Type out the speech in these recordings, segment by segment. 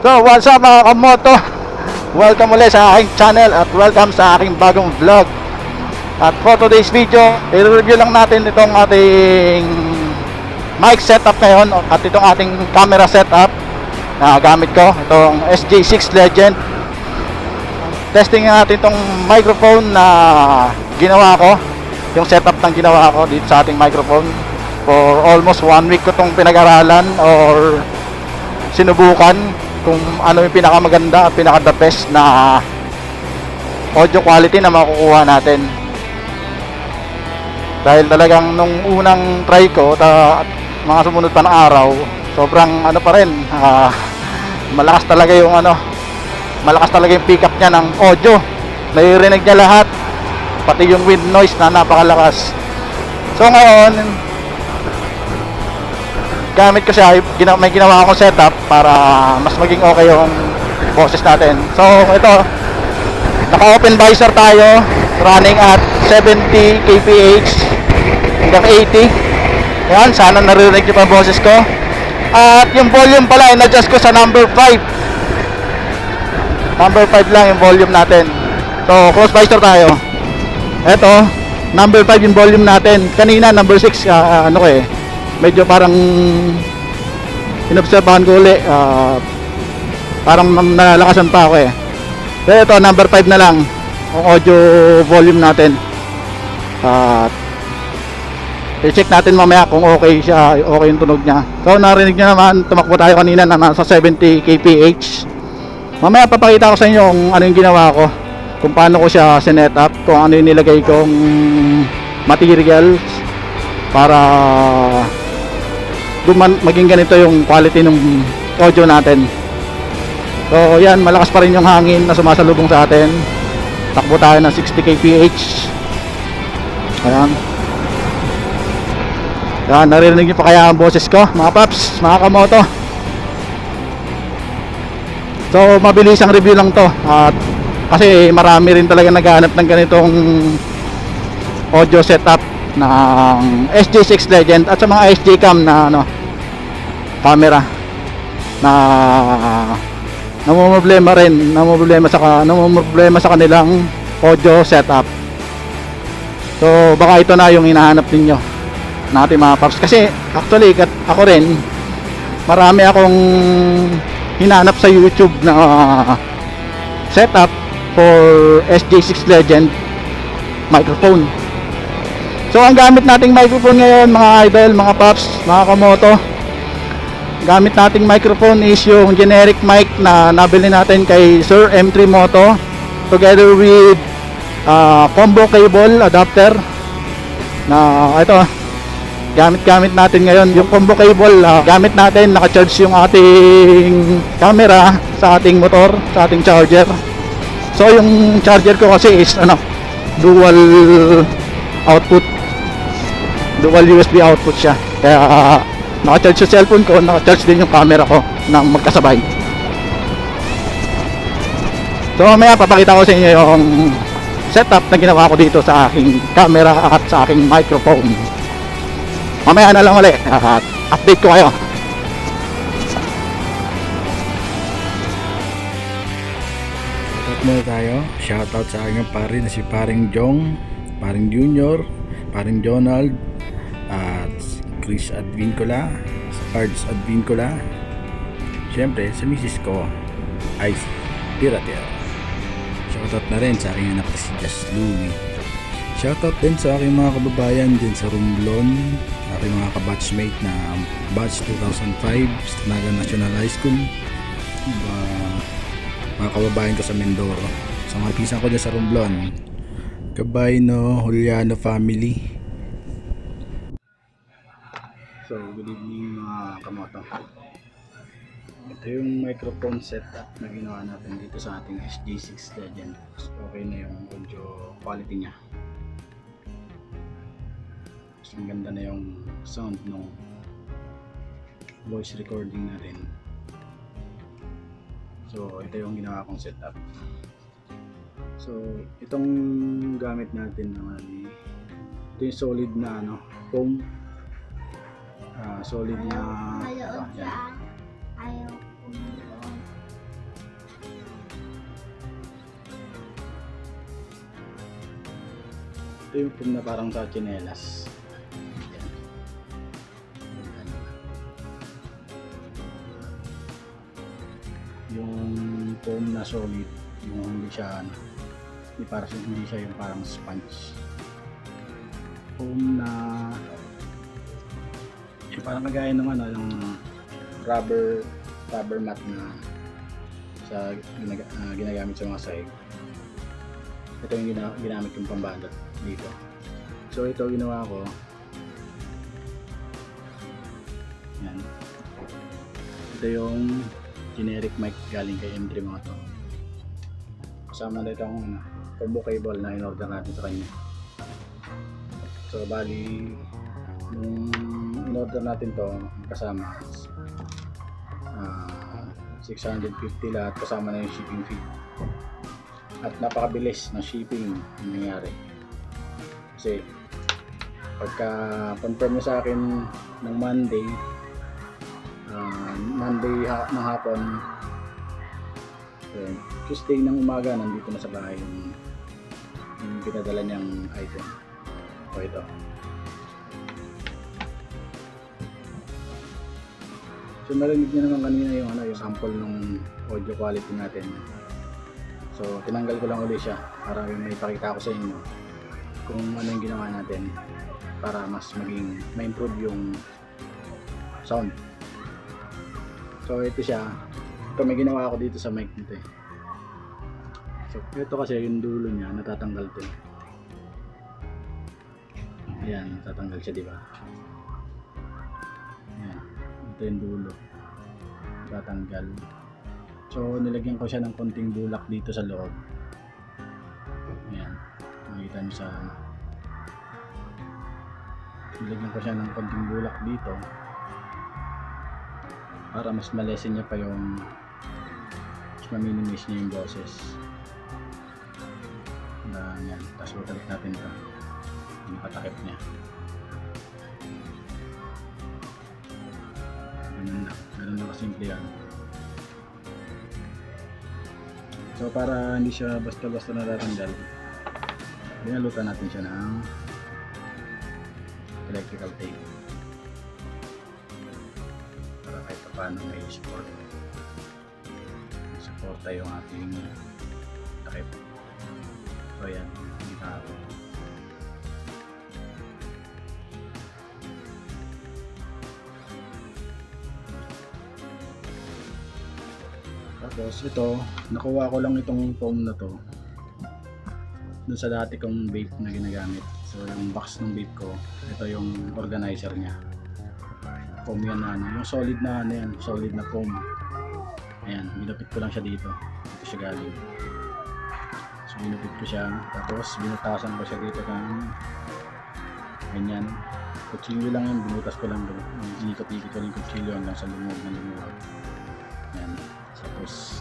So what's up mga kamoto, welcome ulit sa aking channel at welcome sa aking bagong vlog. At for today's video, i-review lang natin itong ating mic setup ngayon at itong ating camera setup na gamit ko, itong SJ6 Legend. Testing natin itong microphone na ginawa ko, yung setup ng ginawa ko dito sa ating microphone. For almost 1 week ko itong pinag-aralan or sinubukan kung ano yung pinakamaganda at pinaka-the best na audio quality na makukuha natin. Dahil talagang nung unang try ko at mga sumunod pa na araw, sobrang ano pa rin, malakas talaga yung pick up niya ng audio. Naririnig niya lahat, pati yung wind noise na napakalakas. So ngayon, gamit ko siya, may ginawa akong setup para mas maging okay yung boses natin. So ito, naka-open visor tayo, running at 70 kph hanggang 80. Yan, sana naririnig niyo pa ang boses ko. At yung volume pala, in-adjust ko sa number 5. Number 5 lang yung volume natin. So close visor tayo. Ito, number 5 yung volume natin. Kanina number 6, medyo parang inobserbahan ko ulit, parang nalakasan pa ako Pero ito, number 5 na lang ang audio volume natin. I-check natin mamaya kung okay siya, okay yung tunog niya. So narinig nyo naman, tumakbo tayo kanina na nasa 70 kph. Mamaya papakita ko sa inyo kung ano yung ginawa ko, kung paano ko siya sinet up, kung ano yung nilagay kong materials para maging ganito yung quality ng audio natin. So yan, malakas pa rin yung hangin na sumasalubong sa atin. Takbo tayo ng 60 kph. Ayan. Yan, naririnig nyo pa kaya ang boses ko, mga paps, mga kamoto. So mabilis ang review lang to, at kasi marami rin talaga naghahanap ng ganitong audio setup ng SJ6 Legend at sa mga SJ Cam na camera na namumroblema sa kanilang audio setup. So baka ito na yung hinahanap ninyo natin mga paps, kasi actually ako rin marami akong hinahanap sa YouTube na setup for SJ6 Legend microphone. So ang gamit nating microphone ngayon mga idol, mga paps, mga kamoto, gamit nating microphone is yung generic mic na nabili natin kay Sir M3 Moto, together with combo cable adapter na ito, gamit natin ngayon. Yung combo cable, gamit natin, naka-charge yung ating camera sa ating motor, sa ating charger. So yung charger ko kasi is dual output, dual USB output siya, kaya naka-charge sa cellphone ko, naka-charge din yung camera ko nang magkasabay. So mamaya papakita ko sa inyo yung setup na ginawa ko dito sa aking camera at sa aking microphone. Mamaya na lang ulit at update ko kayo. Shoutout muna tayo. Shoutout sa aking pare na si Paring Jong, Paring Junior, Paring Jonald, at Chris Advincula, Ards Advincula. Siyempre sa misis ko, Ice Pirater. Shoutout na rin sa aking anak si Just Louie. Shoutout din sa aking mga kababayan din sa Romblon, aking mga kabatchmate na batch 2005 sa Naga National High School, mga kababayan ko sa Mindoro, sa mga pisan ko dyan sa Romblon, Cabayno, Juliano family. So good evening mga kamoto. Ito yung microphone setup na ginawa natin dito sa ating SJ6 Legend. Okay na yung audio quality niya. Ang ganda na yung sound ng voice recording natin. So ito yung ginawa kong setup. So itong gamit natin naman, ito yung solid na foam, solid na yan. Ito yung foam na parang sa tsinelas. Yan. Yung foam na solid, yung hindi siya hindi siya yung parang sponge. Foam na yung parang kagaya ng yung rubber mat na sa ginagamit sa mga sahig. Ito yung ginamit yung pambalot dito. So ito ginawa ko. Yan. Ito yung generic mic galing kay M3 Moto. Kasama na itong combo cable na in-order natin sa kanya. So bali nung in-order natin to kasama 650 lahat, kasama na yung shipping fee. At napakabilis ng shipping yung nangyari. Kasi pagka confirm niya sa akin ng Monday ng hapon, Tuesday ng umaga nandito na sa bahay yung pinadala niyang item. O ito. So narinig niyo naman kanina yung yung sample ng audio quality natin. So tinanggal ko lang ulit siya para may ipakita ko sa inyo kung ano yung ginawa natin para mas ma-improve yung sound. So ito siya. Ito may ginawa ako dito sa mic nito eh. So ito kasi yung dulo niya natatanggal to. Ayan, natatanggal siya, di ba? Ayan. Ito yung dulo, tatanggal. So nilagyan ko siya ng konting bulak dito sa loob. Ayan, makita nyo sa nilagyan ko siya ng konting bulak dito para mas malesen niya pa yung mas ma-minimize niya yung boses. Yan, tapos utalik natin ito yung nakatakip niya. Ganun na kasimple yan. So para hindi siya basta-basta natatanggal, binalutan natin siya ng electrical tape para kahit paano may support yung ating takip. So yan, hindi na ako. Tapos ito, nakuha ko lang itong foam na to dun sa dati kong vape na ginagamit. So yung box ng vape ko, ito yung organizer niya. Foam yan na yung solid na yan, solid na foam. Ayan, binupit ko lang siya dito. Dito siya galing. So binupit ko siya, tapos binutasan ko siya dito ng ganyan. Kutsilyo lang yan, binutas ko lang doon. Inikot-ikot ko lang yung kutsilyo hanggang sa lumuwag na lumuwag. Ayan. Tapos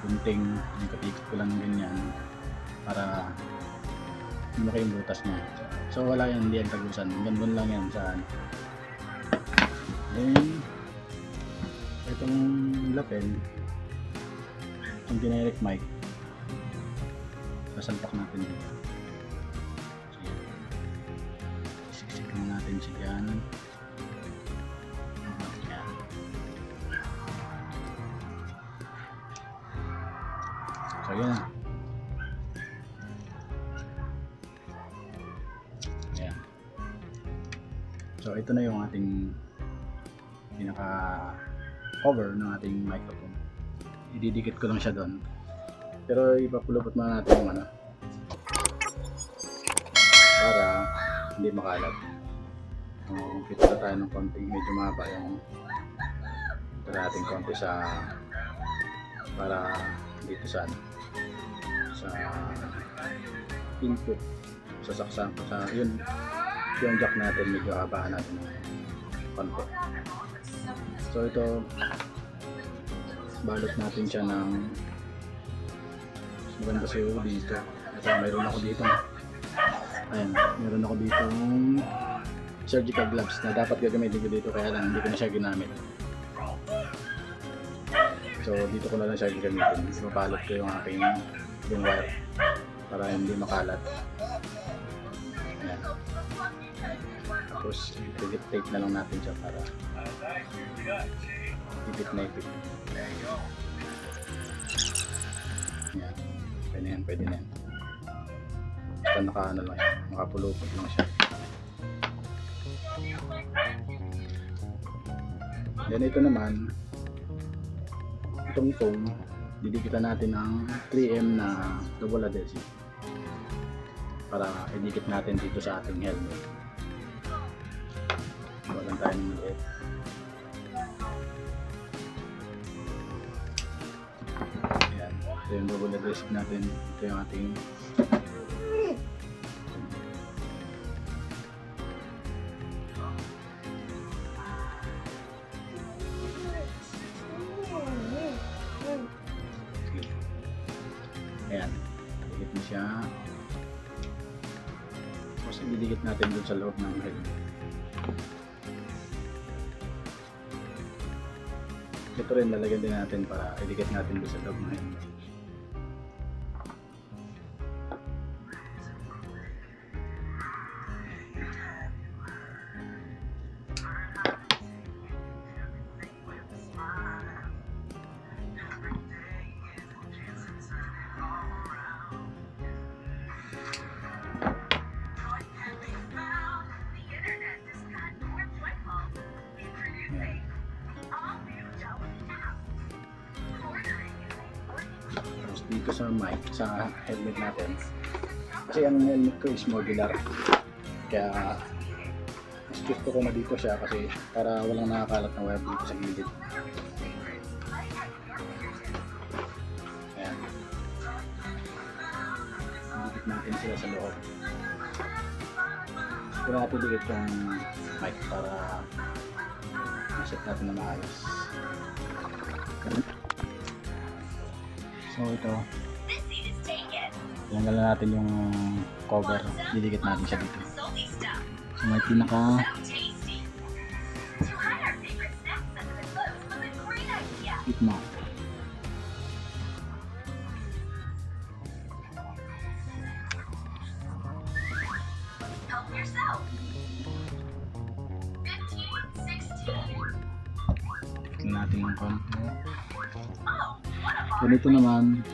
kunting ikot-ikot ko lang ganyan para lumaki yung butas niya. So wala yan, hindi yan tagusan, gandun lang yan saan. Then itong lapel, yung generic mic, sasalpak natin dito. Siksik lang natin siya dyan. So yun na. Ayan. So ito na yung ating pinaka cover ng ating microphone. Ididikit ko lang siya doon. Pero ipapulupot muna natin yung para hindi makalat. Kita na tayo ng konting medyo mahaba yung ito natin konti sa para dito sa input sa saksan sa yun yung jack natin, medyo habahan natin ng konti. So ito balot natin siya ng maganda siguro dito. Ito mayroon ako dito, ayan, mayroon ako dito surgical gloves na dapat gagamitin ko dito, kaya lang hindi ko na siya ginamit. So dito ko na lang siya gagamitin. So balot ko yung aking wire para hindi makalat. Ayan. Tapos i-delete tape na lang natin siya para ipit na ipit. Ayan. Pwede na yan. Basta naka ano lang yan, makapulupot lang siya. Then ito naman, itong foam, didikitan natin ng 3M na double adhesive para idikit natin dito sa ating helmet. Walang tayo ng maliit. Ayan, ito yung double adhesive natin. Ito yung ating ayan, dikit mo siya. Tapos ididikit natin dun sa loob ng helmet. Ito rin lalagyan din natin para idikit natin dun sa loob ng helmet. Dito sa mic, sa helmet natin, kasi ang helmet ko is modular, kaya mas gusto ko na dito siya kasi para walang nakakalat na wire dito sa gilid. Ayan, dikit natin sila sa loob. Kaya natin dikit yung mic para maset natin na maayos. So ito, tanggalan natin yung cover, didikit natin siya dito. So may pinaka gitna. Dikit natin yung konti. Ganito naman,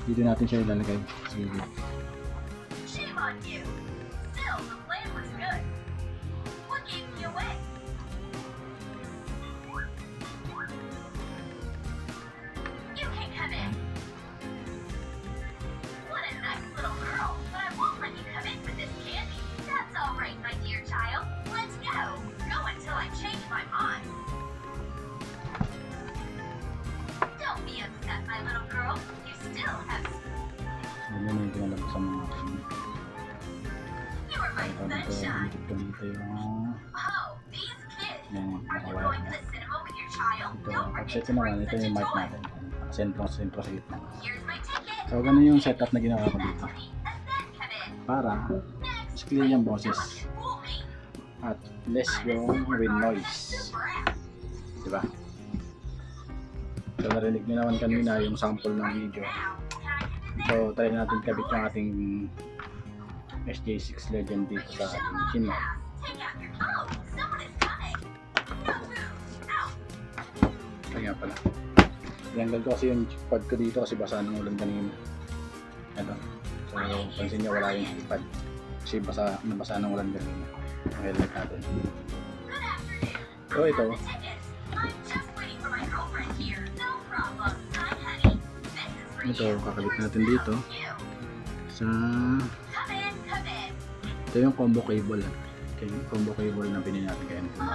dito natin siya ilalagay. Sige. Ano yung pinalabas sa mga kanya. Dito yung yan, nakawire na. Ito, pag-set naman, ito yung mic natin. Sentro sa gitna. So, ganun yung setup na ginawa ko dito. Para mas clear yung boses at less yung wind noise. Diba? So, narinig nyo naman kanina yung sample ng video. So, try natin kabit yung ating SJ6 Legend dito sa ating chin mount. Kaya pala. Tinanggal ko kasi yung pad ko dito kasi basa ng ulan kanina. Ito. So, pansin nyo wala yung pad. Kasi nabasa ng ulan kanina. Ang helmet natin. So, ito. Ito, kakabit natin dito sa ito yung combo cable. Okay, combo cable na binili natin kay Anthony.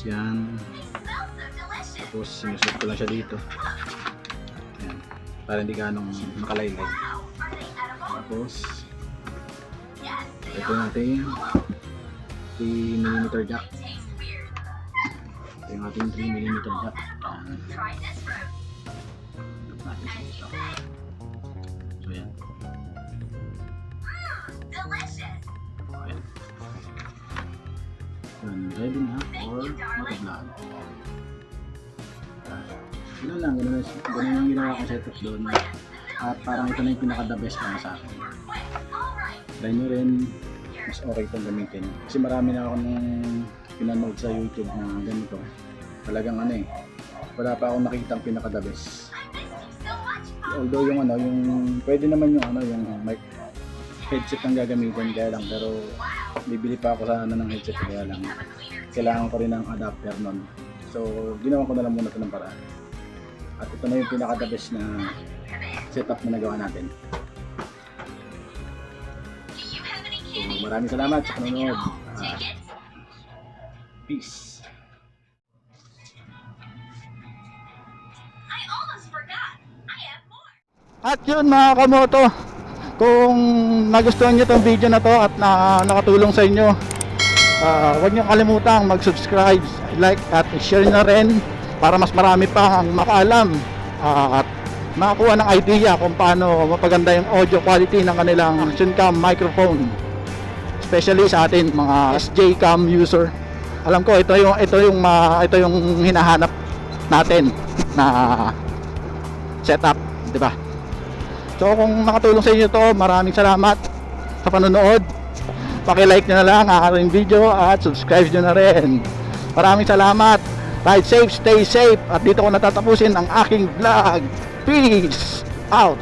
Yan. Tapos sinusot ko lang siya dito. Yan. Para hindi ganong makalaylay. Tapos ito natin 3mm jack. Ito yung ating 3mm jack. So yan. Ayan. Yun, ready na or mag-vlog. Ganun lang, ganun yung ginawa kong setup doon. At parang ito na yung pinaka-the best para sa akin. Try nyo rin, mas okay itong gamitin. Kasi marami na ako nung pinanood sa YouTube na ganito. Talagang ano eh, wala pa akong nakitang pinaka-the best. Although yung ano, yung pwede naman yung ano, yung mic headset ang gagamitin kaya lang, pero bibili pa ako sa ano ng headset kaya lang kailangan ko rin ng adapter nun. So ginawa ko na lang muna ito ng paraan. At ito na yung pinaka-the best na setup na nagawa natin. So maraming salamat sa panonood. Peace. At yun mga kamoto, kung nagustuhan nyo itong video na to at nakatulong sa inyo, huwag nyo kalimutang mag-subscribe, like at share na rin para mas marami pa ang makaalam at makakuha ng idea kung paano mapaganda yung audio quality ng kanilang action cam microphone, especially sa atin mga SJ cam user. Alam ko ito yung hinahanap natin na setup, di ba? So kung nakatulong sa inyo to, maraming salamat sa panonood. Paki-like nyo na lang ang aking video at subscribe nyo na rin. Maraming salamat. Ride safe, stay safe. At dito ko natatapusin ang aking vlog. Peace out.